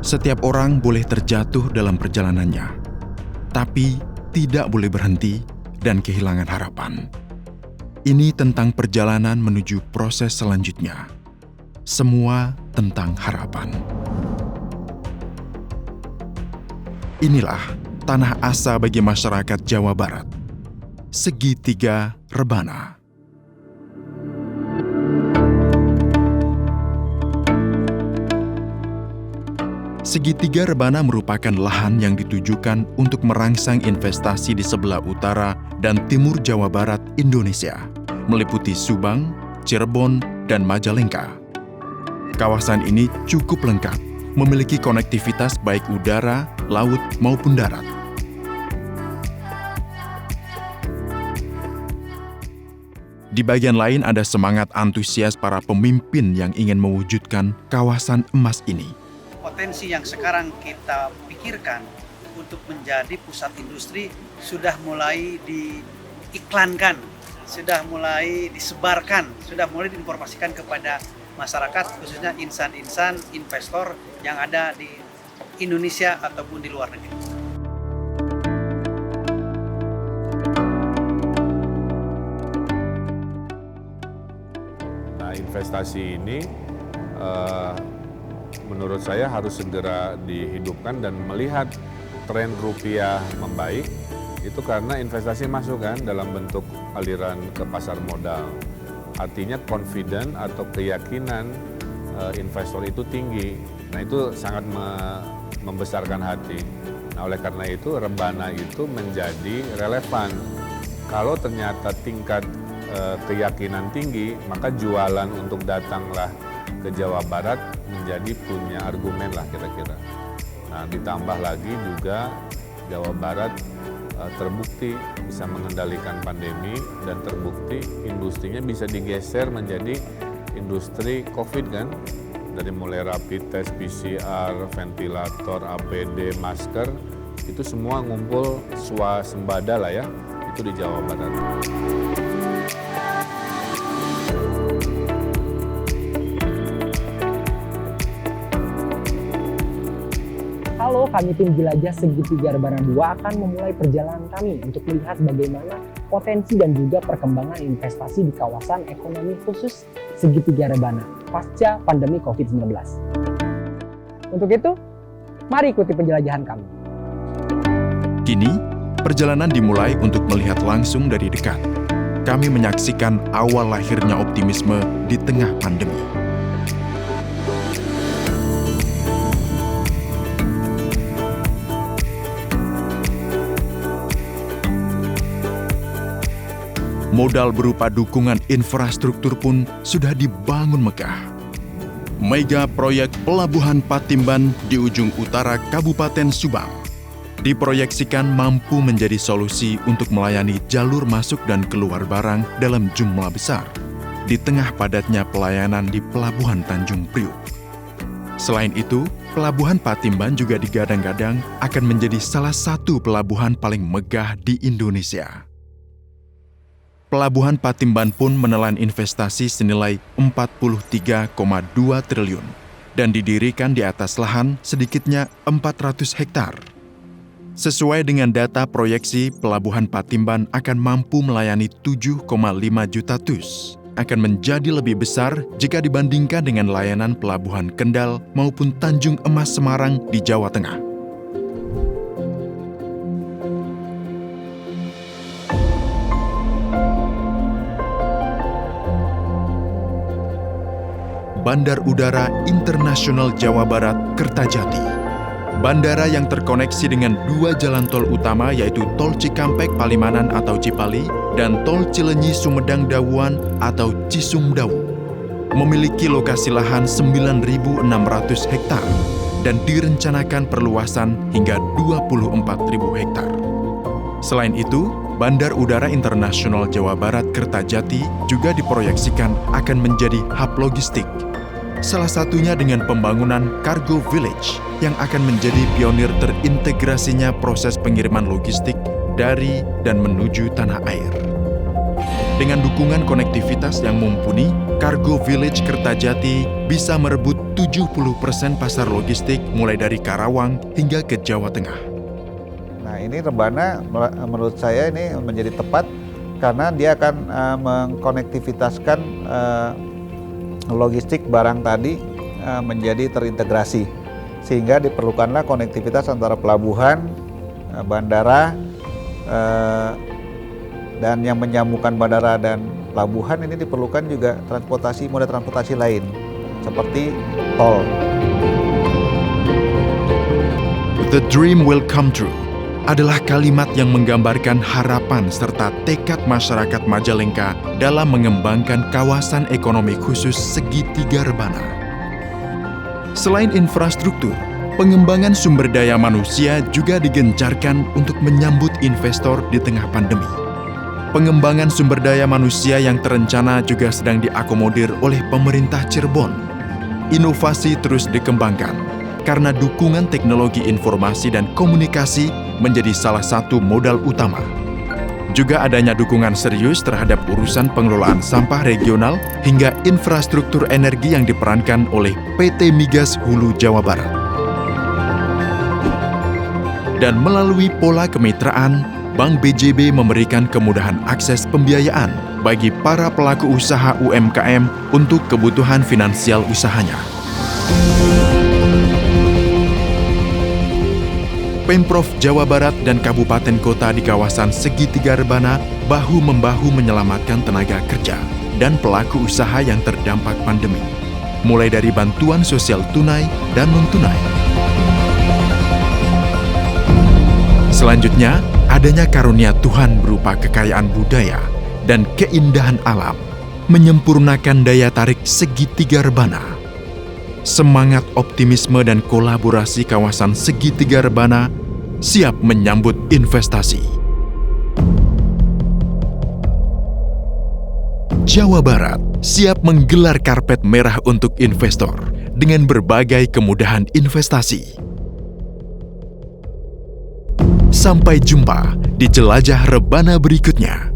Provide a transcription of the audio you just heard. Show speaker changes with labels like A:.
A: Setiap orang boleh terjatuh dalam perjalanannya, tapi tidak boleh berhenti dan kehilangan harapan. Ini tentang perjalanan menuju proses selanjutnya. Semua tentang harapan. Inilah tanah asa bagi masyarakat Jawa Barat. Segitiga Rebana. Segitiga Rebana merupakan lahan yang ditujukan untuk merangsang investasi di sebelah utara dan timur Jawa Barat, Indonesia, meliputi Subang, Cirebon, dan Majalengka. Kawasan ini cukup lengkap, memiliki konektivitas baik udara, laut, maupun darat. Di bagian lain ada semangat antusias para pemimpin yang ingin mewujudkan kawasan emas ini.
B: Potensi yang sekarang kita pikirkan untuk menjadi pusat industri sudah mulai diiklankan, sudah mulai disebarkan, sudah mulai diinformasikan kepada masyarakat, khususnya insan-insan investor yang ada di Indonesia ataupun di luar negeri.
C: Nah, investasi ini menurut saya harus segera dihidupkan dan melihat tren rupiah membaik itu karena investasi masuk kan dalam bentuk aliran ke pasar modal. Artinya confident atau keyakinan investor itu tinggi. Nah itu sangat membesarkan hati. Nah oleh karena itu Rebana itu menjadi relevan. Kalau ternyata tingkat keyakinan tinggi, maka jualan untuk datanglah ke Jawa Barat menjadi punya argumen lah kira-kira. Nah ditambah lagi juga Jawa Barat terbukti bisa mengendalikan pandemi dan terbukti industrinya bisa digeser menjadi industri COVID kan. Dari mulai rapid test, PCR, ventilator, APD, masker, itu semua ngumpul swasembada lah ya, itu di Jawa Barat.
D: Halo, kami tim Jelajah Segitiga Rebana 2 akan memulai perjalanan kami untuk melihat bagaimana potensi dan juga perkembangan investasi di kawasan ekonomi khusus Segitiga Rebana pasca pandemi COVID-19. Untuk itu, mari ikuti penjelajahan kami.
A: Kini, perjalanan dimulai untuk melihat langsung dari dekat. Kami menyaksikan awal lahirnya optimisme di tengah pandemi. Modal berupa dukungan infrastruktur pun sudah dibangun megah. Mega proyek Pelabuhan Patimban di ujung utara Kabupaten Subang diproyeksikan mampu menjadi solusi untuk melayani jalur masuk dan keluar barang dalam jumlah besar di tengah padatnya pelayanan di Pelabuhan Tanjung Priuk. Selain itu, Pelabuhan Patimban juga digadang-gadang akan menjadi salah satu pelabuhan paling megah di Indonesia. Pelabuhan Patimban pun menelan investasi senilai 43,2 triliun dan didirikan di atas lahan sedikitnya 400 hektar. Sesuai dengan data proyeksi, Pelabuhan Patimban akan mampu melayani 7,5 juta TEU, akan menjadi lebih besar jika dibandingkan dengan layanan Pelabuhan Kendal maupun Tanjung Emas Semarang di Jawa Tengah. Bandar Udara Internasional Jawa Barat Kertajati. Bandara yang terkoneksi dengan dua jalan tol utama yaitu Tol Cikampek Palimanan atau Cipali dan Tol Cilenyi Sumedang Dawuan atau Cisumdawu. Memiliki lokasi lahan 9.600 hektar dan direncanakan perluasan hingga 24.000 hektar. Selain itu, Bandar Udara Internasional Jawa Barat Kertajati juga diproyeksikan akan menjadi hub logistik. Salah satunya dengan pembangunan Cargo Village yang akan menjadi pionir terintegrasinya proses pengiriman logistik dari dan menuju tanah air. Dengan dukungan konektivitas yang mumpuni, Cargo Village Kertajati bisa merebut 70% pasar logistik mulai dari Karawang hingga ke Jawa Tengah.
E: Nah, ini Rebana menurut saya ini menjadi tepat karena dia akan mengkonektivitaskan logistik barang tadi menjadi terintegrasi, sehingga diperlukanlah konektivitas antara pelabuhan, bandara, dan yang menyambungkan bandara dan pelabuhan ini diperlukan juga moda transportasi lain seperti tol.
A: The dream will come true adalah kalimat yang menggambarkan harapan serta tekad masyarakat Majalengka dalam mengembangkan kawasan ekonomi khusus segitiga Rebana. Selain infrastruktur, pengembangan sumber daya manusia juga digencarkan untuk menyambut investor di tengah pandemi. Pengembangan sumber daya manusia yang terencana juga sedang diakomodir oleh pemerintah Cirebon. Inovasi terus dikembangkan karena dukungan teknologi informasi dan komunikasi menjadi salah satu modal utama. Juga adanya dukungan serius terhadap urusan pengelolaan sampah regional hingga infrastruktur energi yang diperankan oleh PT Migas Hulu Jawa Barat. Dan melalui pola kemitraan, Bank BJB memberikan kemudahan akses pembiayaan bagi para pelaku usaha UMKM untuk kebutuhan finansial usahanya. Pemprov Jawa Barat dan kabupaten kota di kawasan segitiga Rebana bahu-membahu menyelamatkan tenaga kerja dan pelaku usaha yang terdampak pandemi, mulai dari bantuan sosial tunai dan non-tunai. Selanjutnya, adanya karunia Tuhan berupa kekayaan budaya dan keindahan alam menyempurnakan daya tarik segitiga Rebana. Semangat optimisme dan kolaborasi kawasan segitiga Rebana siap menyambut investasi. Jawa Barat siap menggelar karpet merah untuk investor dengan berbagai kemudahan investasi. Sampai jumpa di jelajah Rebana berikutnya.